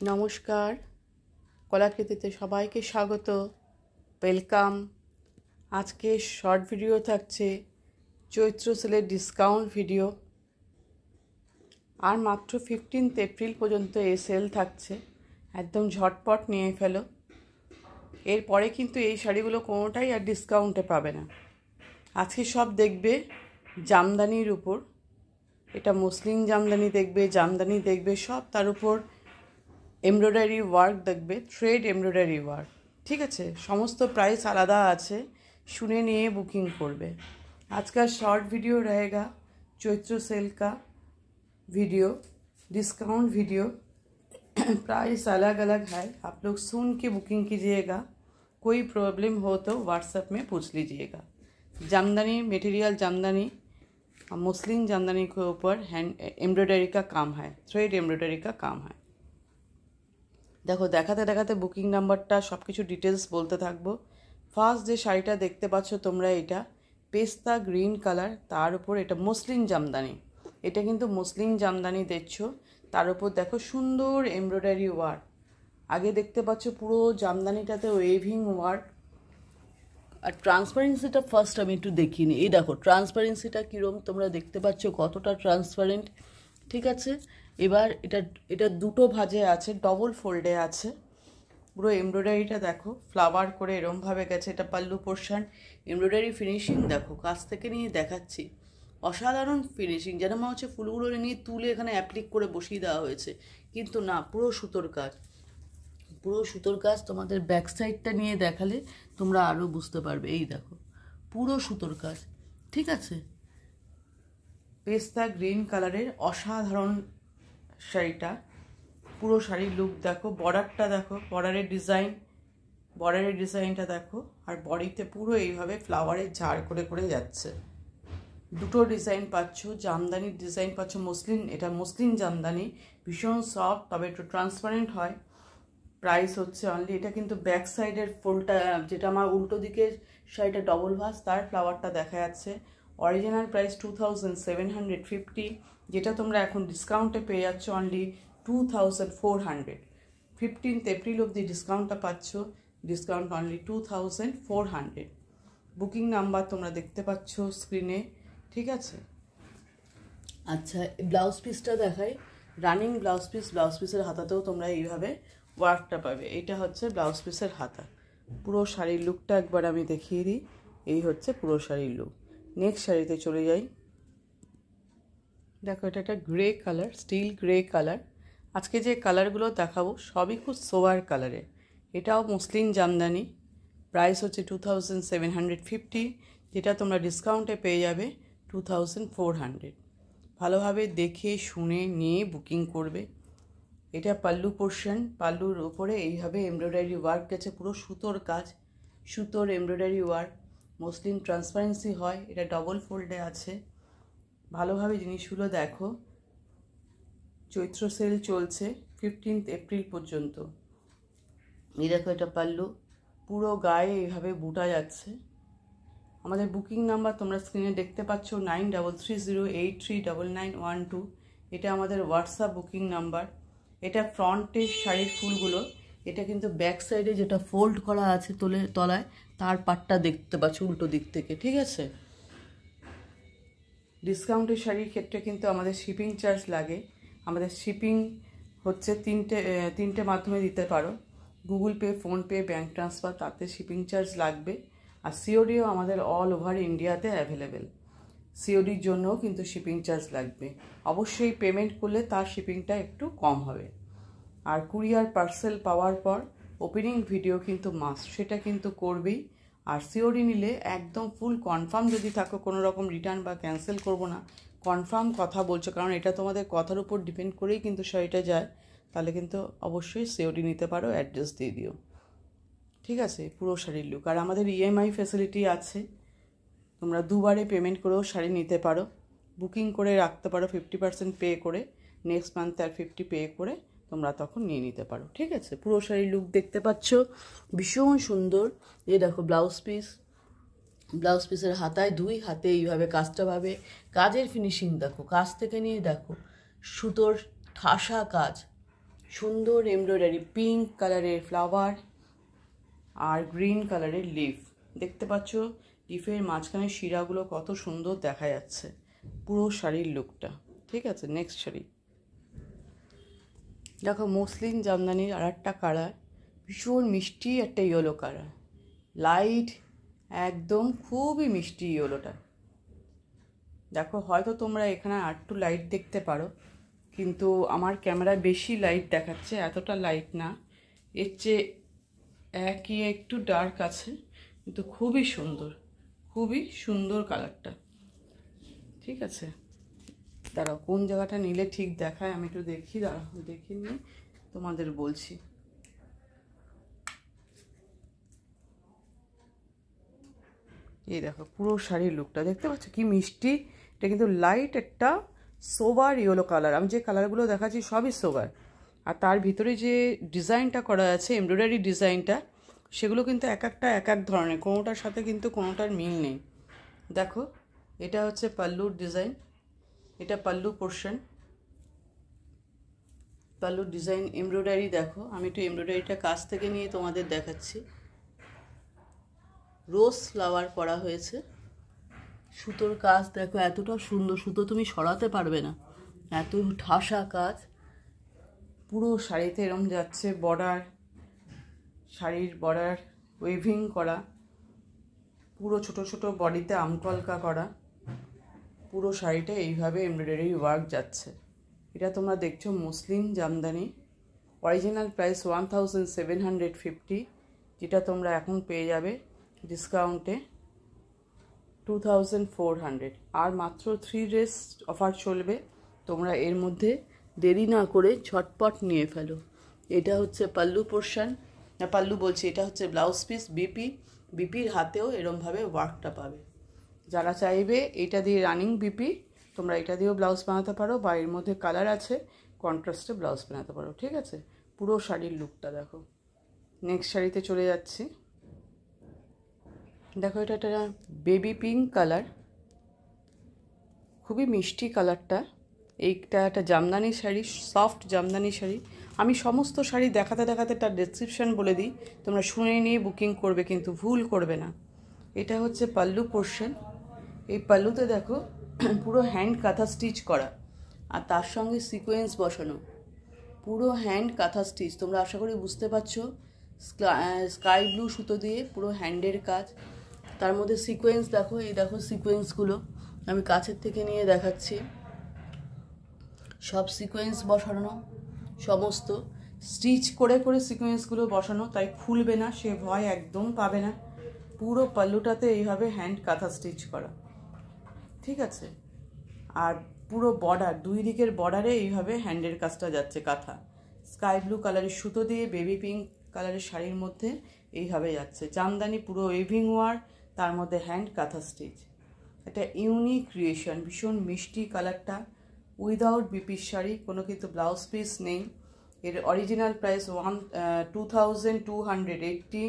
নমস্কার, কলাকৃতিতে সবাইকে স্বাগত, ওয়েলকাম। আজকে শর্ট ভিডিও থাকছে, চৈত্র সেলের ডিসকাউন্ট ভিডিও। আর মাত্র 15 এপ্রিল পর্যন্ত এই সেল থাকছে, একদম ঝটপট নিয়ে ফেলো। এরপরে কিন্তু এই শাড়িগুলো কোনোটাই আর ডিসকাউন্টে পাবে না। আজকে সব দেখবে জামদানির উপর, এটা মসলিন জামদানি দেখবে সব, তার উপর এমব্রয়ডারি ওয়ার্ক দেখবে, থ্রেড এমব্রয়ডারি ওয়ার্ক। ঠিক আছে, সমস্ত প্রাইস আলাদা আছে, শুনে নিয়ে बुकिंग করবে। आज का शॉर्ट वीडियो रहेगा चैत्र सेल का वीडियो, डिस्काउंट वीडियो। प्राइस अलग अलग है, आप लोग सुन के बुकिंग कीजिएगा। कोई प्रॉब्लम हो तो व्हाट्सएप में पूछ लीजिएगा। जामदानी मटेरियल, जामदानी मसलिन जामदानी के ऊपर हैंड एम्ब्रॉयडरी का काम है, थ्रेड एम्ब्रॉयडरी का काम है। देखो देखाते देखाते बुकिंग नम्बरटा सब किछु डिटेल्स बोलते थाकबो। फार्स्ट जे शाड़ीटा देखते पाच्छो तोमरा, एटा पेस्ता ग्रीन कलर, तार उपर एटा मसलिन जामदानी, एटा किन्तु मसलिन जामदानी देखछो, तार उपर देखो सुंदर एमब्रयडारी वार्क। आगे देखते पाच्छो पुरो जामदानीटाते वेविंग वार्क। আর ট্রান্সপারেন্সিটা ফার্স্ট আমি একটু দেখিয়ে নিই। এই দেখো ট্রান্সপারেন্সিটা কীরকম তোমরা দেখতে পাচ্ছ, কতটা ট্রান্সপারেন্ট। ঠিক আছে, এবার এটা দুটো ভাঁজে আছে, ডবল ফোল্ডে আছে। পুরো এমব্রয়ডারিটা দেখো ফ্লাওয়ার করে এরমভাবে গেছে। এটা পাল্লু পোর্শন, এমব্রয়ডারি ফিনিশিং দেখো, কাছ থেকে নিয়ে দেখাচ্ছি, অসাধারণ ফিনিশিং। যেন মনে হচ্ছে ফুলগুলো নিয়ে তুলে এখানে অ্যাপ্লিক করে বসিয়ে দেওয়া হয়েছে, কিন্তু না, পুরো সুতোর কাজ, পুরো সুতোর কাজ। তোমাদের ব্যাক সাইডটা নিয়ে দেখালে তোমরা আরও বুঝতে পারবে। এই দেখো পুরো সুতোর কাজ। ঠিক আছে, পেস্তা গ্রিন কালারের অসাধারণ শাড়িটা। পুরো শাড়ির লুক দেখো, বর্ডারটা দেখো, বর্ডারের ডিজাইনটা দেখো। আর বডিতে পুরো এইভাবে ফ্লাওয়ারের ঝাড় করে করে যাচ্ছে। দুটো ডিজাইন পাচ্ছ, জামদানির ডিজাইন পাচ্ছ মসলিন, এটা মসলিন জামদানি, ভীষণ সফট, তবে একটু ট্রান্সপারেন্ট হয়। প্রাইস হচ্ছে অনলি, এটা কিন্তু ব্যাক সাইডের ফুলটা, যেটা আমার উল্টো দিকের শাড়িটা ডবল ভাঁজ, তার ফ্লাওয়ারটা দেখা যাচ্ছে। অরিজিনাল প্রাইস 2750, যেটা তোমরা এখন ডিসকাউন্টে পেয়ে যাচ্ছ অনলি 2400। 15 এপ্রিল অবধি ডিসকাউন্টটা পাচ্ছ, ডিসকাউন্ট অনলি 2400। বুকিং নাম্বার তোমরা দেখতে পাচ্ছ স্ক্রিনে। ঠিক আছে, আচ্ছা ব্লাউজ পিসটা দেখাই, রানিং ব্লাউজ পিস। ব্লাউজ পিসের হাতাতেও তোমরা এইভাবে ওয়ার্কটা পাবে। এইটা হচ্ছে ব্লাউজ পিসের হাতা। পুরো শাড়ির লুকটা একবার আমি দেখিয়ে দিই। এই হচ্ছে পুরো শাড়ির লুক। নেক্সট শাড়িতে চলে যাই। দেখো এটা একটা grey colour, still grey colour. আজকে যে কালারগুলো দেখাবো সবই খুব সোবার কালারে। এটাও মসলিন জামদানি, প্রাইস হচ্ছে 2750, যেটা তোমরা ডিসকাউন্টে পেয়ে যাবে 2400। ভালোভাবে দেখে শুনে নিয়ে বুকিং করবে। এটা পাল্লু পোর্শন, পাল্লুর উপরে এইভাবে এমব্রয়ডারি ওয়ার্ক গেছে, পুরো সুতোর কাজ, সুতোর এমব্রয়ডারি ওয়ার্ক, মসলিন ট্রান্সপারেন্সি হয়। এটা ডবল ফোল্ডে আছে। ভালোভাবে জিনিসগুলো দেখো। চৈত্র সেল চলছে 15 এপ্রিল পর্যন্ত। এই দেখো এটা পাল্লু, পুরো গায়ে এইভাবে বুটা যাচ্ছে। আমাদের বুকিং নাম্বার তোমরা স্ক্রিনে দেখতে পাচ্ছ, 9330839912। এটা আমাদের হোয়াটসঅ্যাপ বুকিং নাম্বার। এটা ফ্রন্টের শাড়ির ফুলগুলো, এটা কিন্তু ব্যাক সাইডে যেটা ফোল্ড করা আছে তলায়, তার পাটটা দেখতে পাচ্ছ উল্টো দিক থেকে। ঠিক আছে, ডিসকাউন্টের শাড়ির ক্ষেত্রে কিন্তু আমাদের শিপিং চার্জ লাগে। আমাদের শিপিং হচ্ছে তিনটে মাধ্যমে দিতে পারো, Google pay, PhonePe, bank transfer, তাতে শিপিং চার্জ লাগবে। আর সিওডিও আমাদের অল ওভার ইন্ডিয়াতে অ্যাভেলেবেল। সিওডির জন্যও কিন্তু শিপিং চার্জ লাগবে। অবশ্যই পেমেন্ট করলে তার শিপিংটা একটু কম হবে। আর কুরিয়ার পার্সেল পাওয়ার পর ওপেনিং ভিডিও কিন্তু মাস্ট, সেটা কিন্তু করবেই। আর সিওডি নিলে একদম ফুল কনফার্ম যদি থাকো, কোনো রকম রিটার্ন বা ক্যান্সেল করবো না, কনফার্ম কথা বলছো, কারণ এটা তোমাদের কথার উপর ডিপেন্ড করেই কিন্তু শাড়িটা যায়, তাহলে কিন্তু অবশ্যই সিওডি নিতে পারো, অ্যাড্রেস দিয়ে দিও। ঠিক আছে, পুরো শাড়ির লুক। আর আমাদের ইএমআই ফ্যাসিলিটি আছে, তোমরা দুবারে পেমেন্ট করেও শাড়ি নিতে পারো। বুকিং করে রাখতে পারো 50% পে করে, নেক্সট মান্থে আর 50 পে করে তোমরা তখন নিয়ে নিতে পারো। ঠিক আছে, পুরো শাড়ির লুক দেখতে পাচ্ছ, ভীষণ সুন্দর। এই দেখো ব্লাউজ পিস, ব্লাউজ পিসের হাতায় দুই হাতে এইভাবে কাজটা পাবে। কাজের ফিনিশিং দেখো, কাজ থেকে নিয়ে দেখো, সুতোর ঠাসা কাজ, সুন্দর এমব্রয়ডারি, পিঙ্ক কালারের ফ্লাওয়ার আর গ্রিন কালারের লিফ। দেখতে পাচ্ছ লিফের মাঝখানে শিরাগুলো কত সুন্দর দেখা যাচ্ছে, পুরো শাড়ির লুকটা। ঠিক আছে, নেক্সট শাড়ি দেখো, মসলিন জামদানির আর একটা কালার, ভীষণ মিষ্টি একটা ইয়েলো কালার, লাইট একদম, খুবই মিষ্টি ইয়েলোটা। দেখো হয়তো তোমরা এখানে আর একটু লাইট দেখতে পারো, কিন্তু আমার ক্যামেরায় বেশি লাইট দেখাচ্ছে, এতটা লাইট না, এর চেয়ে একই একটু ডার্ক আছে, কিন্তু খুবই সুন্দর, খুবই সুন্দর কালারটা। ঠিক আছে, দাঁড়াও কোন জায়গাটা নিলে ঠিক দেখায় আমি একটু দেখি, দাঁড়াও দেখি নিয়ে তোমাদের বলছি। এই দেখো পুরো শাড়ির লুকটা দেখতে পাচ্ছ কি মিষ্টি। এটা কিন্তু লাইট একটা সোবার ইয়েলো কালার, আমি যে কালারগুলো দেখাচ্ছি সবই সোবার। আর তার ভিতরে যে ডিজাইনটা করা আছে, এমব্রয়ডারি ডিজাইনটা, সেগুলো কিন্তু এক একটা এক এক ধরনের, কোনোটার সাথে কিন্তু কোনোটার মিল নেই। দেখো এটা হচ্ছে পাল্লুর ডিজাইন, এটা পাল্লু পোর্শন, পাল্লুর ডিজাইন এমব্রয়ডারি। দেখো আমি একটু এমব্রয়ডারিটা কাছ থেকে নিয়ে তোমাদের দেখাচ্ছি। রোজ ফ্লাওয়ার করা হয়েছে, সুতোর কাজ দেখো এতটা সুন্দর, সুতো তুমি সরাতে পারবে না, এত ঠাসা কাজ। পুরো শাড়িতে এরম যাচ্ছে বর্ডার, শাড়ির বর্ডার ওয়েভিং করা, পুরো ছোট ছোট বডিতে আমকলকা করা, পুরো শাড়িটা এইভাবে এমব্রয়ডারি ওয়ার্ক যাচ্ছে। এটা তোমরা দেখছো মসলিন জামদানি, অরিজিনাল প্রাইস 1750, যেটা তোমরা এখন পেয়ে যাবে ডিসকাউন্টে 2400। আর মাত্র 3 ডেজ অফার চলবে, তোমরা এর মধ্যে দেরি না করে ঝটপট নিয়ে ফেলো। এটা হচ্ছে পাল্লু পোর্শন, না পাল্লু বলছি, এটা হচ্ছে ব্লাউজ পিস, বিপির হাতেও এরমভাবে ওয়ার্কটা পাবে। যারা চাইবে এটা দিয়ে রানিং বিপি, তোমরা এটা দিয়েও ব্লাউজ বানাতে পারো, বা এর মধ্যে কালার আছে কন্ট্রাস্টে ব্লাউজ বানাতে পারো। ঠিক আছে, পুরো শাড়ির লুকটা দেখো। নেক্সট শাড়িতে চলে যাচ্ছি। দেখো এটা একটা বেবি পিঙ্ক কালার, খুবই মিষ্টি কালারটা। এইটা একটা জামদানি শাড়ি, সফট জামদানি শাড়ি। আমি সমস্ত শাড়ি দেখাতে দেখাতে তার ডেসক্রিপশান বলে দিই, তোমরা শুনে নিয়ে বুকিং করবে, কিন্তু ভুল করবে না। এটা হচ্ছে পাল্লু পোর্শন, এই পাল্লুতে দেখো পুরো হ্যান্ড কাঁথা স্টিচ করা, আর তার সঙ্গে সিকোয়েন্স বসানো, পুরো হ্যান্ড কাঁথা স্টিচ। তোমরা আশা করি বুঝতে পারছো, স্কাই ব্লু সুতো দিয়ে পুরো হ্যান্ডের কাজ, তার মধ্যে সিকোয়েন্স দেখো, এই দেখো সিকোয়েন্সগুলো আমি কাছের থেকে নিয়ে দেখাচ্ছি, সব সিকোয়েন্স বসানো, সমস্ত স্টিচ করে করে সিকোয়েন্সগুলো বসানো, তাই খুলবে না, সে ভয় একদম পাবে না। পুরো পাল্লুটাতে এইভাবে হ্যান্ড কাঁথা স্টিচ করা। ঠিক আছে, আর পুরো বর্ডার, দুই দিকের বর্ডারে এইভাবে হ্যান্ডের কাজটা যাচ্ছে কাঁথা, স্কাই ব্লু কালারের সুতো দিয়ে বেবি পিঙ্ক কালারের শাড়ির মধ্যে এইভাবে যাচ্ছে। জামদানি পুরো ওয়েভিং ওয়ার, তার মধ্যে হ্যান্ড কাঁথা স্টিচ। এটা ইউনিক ক্রিয়েশন, ভীষণ মিষ্টি কালারটা, উইদাউট বিপির শাড়ি, কোনো কিন্তু ব্লাউজ পিস নেই। এর অরিজিনাল প্রাইস 2280,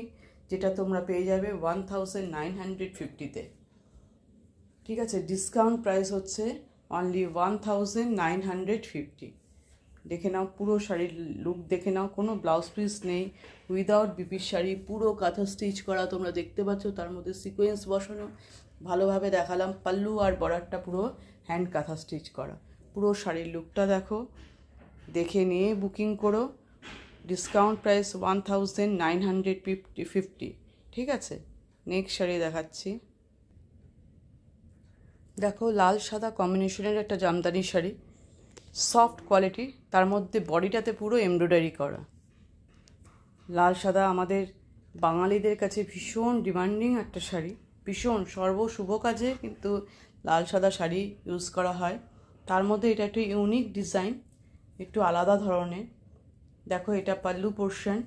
যেটা তোমরা পেয়ে যাবে 1950-তে। ঠিক আছে, ডিসকাউন্ট প্রাইস হচ্ছে অনলি 1950। দেখে নাও পুরো শাড়ির লুক, দেখে নাও, কোনো ব্লাউজ পিস নেই, উইদাউট বিপির শাড়ি, পুরো কাঁথা স্টিচ করা, তোমরা দেখতে পাচ্ছ, তার মধ্যে সিকোয়েন্স বসানো, ভালোভাবে দেখালাম। পাল্লু আর বর্ডারটা পুরো হ্যান্ড কাঁথা স্টিচ করা, পুরো শাড়ির লুকটা দেখো, দেখে নিয়ে বুকিং করো। Discount price 1950। ঠিক আছে, নেক্সট শাড়ি দেখাচ্ছি। দেখো লাল সাদা কম্বিনেশনের একটা জামদানি শাড়ি, সফট কোয়ালিটি, তার মধ্যে বডিটাতে পুরো এমব্রয়ডারি করা। লাল সাদা আমাদের বাঙালিদের কাছে ভীষণ ডিমান্ডিং একটা শাড়ি, ভীষণ শুভ কাজে কিন্তু লাল সাদা শাড়ি ইউজ করা হয়। তার মধ্যে এটা একটু ইউনিক ডিজাইন, একটু আলাদা ধরনের। দেখো এটা পাল্লু পোর্শন,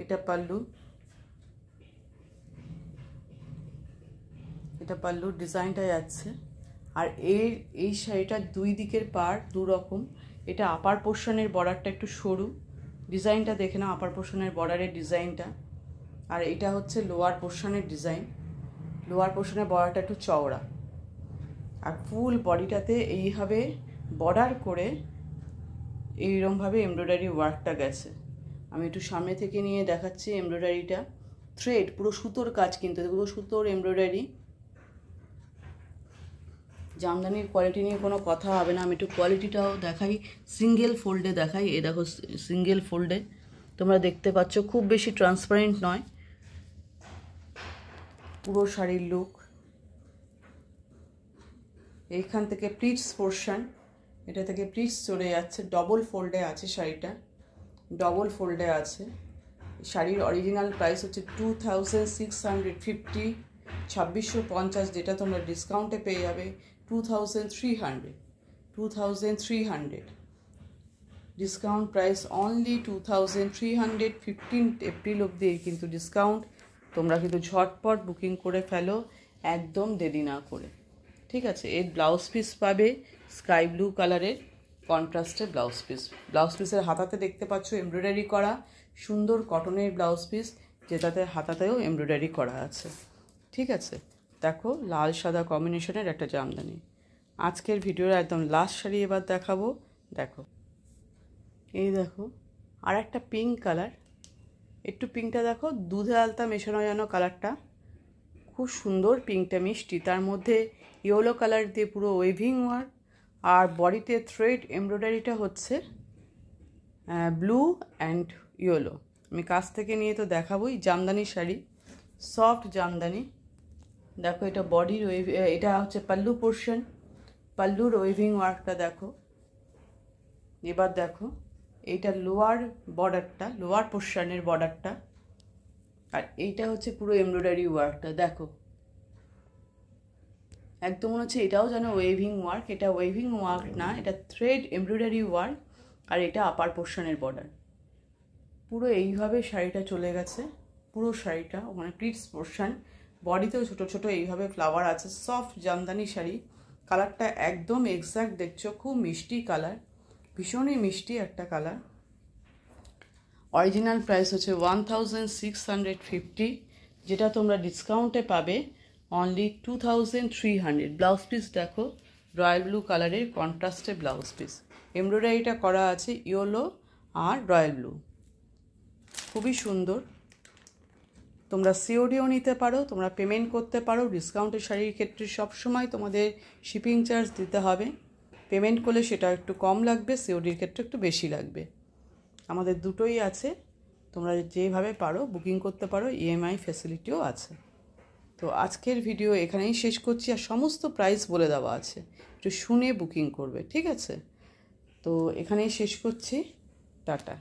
এটা পাল্লু, এটা পাল্লুর ডিজাইনটা যাচ্ছে। আর এই শাড়িটার দুই দিকের পাড় দু রকম। এটা আপার পোর্শনের বর্ডারটা একটু সরু, ডিজাইনটা দেখে নাও, আপার পোর্শনের বর্ডারের ডিজাইনটা। আর এটা হচ্ছে লোয়ার পোর্শনের ডিজাইন, লোয়ার পোর্শনের বর্ডারটা একটু চওড়া। আর ফুল বডিটাতে এইভাবে বর্ডার করে এইরকমভাবে এমব্রয়ডারি ওয়ার্কটা গেছে। আমি একটু সামনে থেকে নিয়ে দেখাচ্ছি এমব্রয়ডারিটা। থ্রেড পুরো সুতোর কাজ, কিন্তু পুরো সুতোর এমব্রয়ডারি। জামদানির কোয়ালিটি নিয়ে কোনো কথা হবে না। আমি একটু কোয়ালিটিটাও দেখাই, সিঙ্গেল ফোল্ডে দেখাই। এই দেখো সিঙ্গেল ফোল্ডে তোমরা দেখতে পাচ্ছ, খুব বেশি ট্রান্সপারেন্ট নয়। পুরো শাড়ির লুক। এইখান থেকে প্লিটস পোর্শন, এটা থেকে প্লিটস চলে যাচ্ছে। ডবল ফোল্ডে আছে শাড়িটা, ডবল ফোল্ডে আছে। শাড়ির অরিজিনাল প্রাইস হচ্ছে 2650, 2650, যেটা তোমরা ডিসকাউন্টে পেয়ে যাবে 2300। Discount price only 2300। 15 এপ্রিল অবধি কিন্তু ডিসকাউন্ট। তোমরা কিন্তু ঝটপট বুকিং করে ফেলো, একদম দেরি না করে, ঠিক আছে। এর ব্লাউজ পিস পাবে স্কাই ব্লু কালারের কন্ট্রাস্টের ব্লাউজ পিস। ব্লাউজ পিসের হাতাতে দেখতে পাচ্ছ এমব্রয়ডারি করা, সুন্দর কটনের ব্লাউজ পিস, যেটাতে হাতাতেও এমব্রয়ডারি করা আছে, ঠিক আছে। দেখো লাল সাদা কম্বিনেশনের একটা জামদানি। আজকের ভিডিওর একদম লাস্ট শাড়ি এবার দেখাবো। দেখো এই দেখো আর একটা পিঙ্ক কালার, একটু পিঙ্কটা দেখো দুধে আলতা মেশানো যেন কালারটা, খুব সুন্দর পিঙ্কটা, মিষ্টি। তার মধ্যে ইয়েলো কালার দিয়ে পুরো ওয়েভিং ওয়ার্ক, আর বডিতে থ্রেড এমব্রয়ডারিটা হচ্ছে ব্লু অ্যান্ড ইয়েলো। আমি কাছ থেকে নিয়ে তো দেখাবোই। জামদানি শাড়ি, সফট জামদানি। দেখো এটা বডির এটা হচ্ছে পাল্লু পোর্শন, পাল্লুর ওয়েভিং ওয়ার্কটা দেখো। এবার দেখো এইটা লোয়ার বর্ডারটা, লোয়ার পোর্শনের বর্ডারটা, আর এইটা হচ্ছে পুরো এমব্রয়ডারি ওয়ার্কটা। দেখো একদম মনে হচ্ছে এটাও যেন ওয়েভিং ওয়ার্ক। এটা ওয়েভিং ওয়ার্ক না, এটা থ্রেড এমব্রয়ডারি ওয়ার্ক, আর এটা আপার পোর্শনের বর্ডার। পুরো এইভাবে শাড়িটা চলে গেছে, পুরো শাড়িটা। ওখানে প্লিটস পোর্শন, বডিতেও ছোট ছোট এইভাবে ফ্লাওয়ার আছে। সফট জামদানি শাড়ি, কালারটা একদম এক্স্যাক্ট দেখছো, খুব মিষ্টি কালার, ভীষণই মিষ্টি একটা কালার। অরিজিনাল প্রাইস হচ্ছে 1650, যেটা তোমরা ডিসকাউন্টে পাবে অনলি 2300। ব্লাউজ পিস দেখো রয়্যাল ব্লু কালারের কন্ট্রাস্টে ব্লাউজ পিস, এমব্রয়ডারিটা করা আছে ইয়েলো আর রয়্যাল ব্লু, খুবই সুন্দর। তোমরা সিওডিও নিতে পারো, তোমরা পেমেন্ট করতে পারো। ডিসকাউন্টের শাড়ির ক্ষেত্রে সবসময় তোমাদের শিপিং চার্জ দিতে হবে। পেমেন্ট করলে সেটা একটু কম লাগবে, সিওডির ক্ষেত্রে একটু বেশি লাগবে। আমাদের দুটোই আছে, তোমরা যেভাবে পারো বুকিং করতে পারো, ইএমআই ফ্যাসিলিটিও আছে। তো আজকের ভিডিও এখানেই শেষ করছি, আর সমস্ত প্রাইস বলে দেওয়া আছে, একটু শুনে বুকিং করবে, ঠিক আছে। তো এখানেই শেষ করছি, টাটা।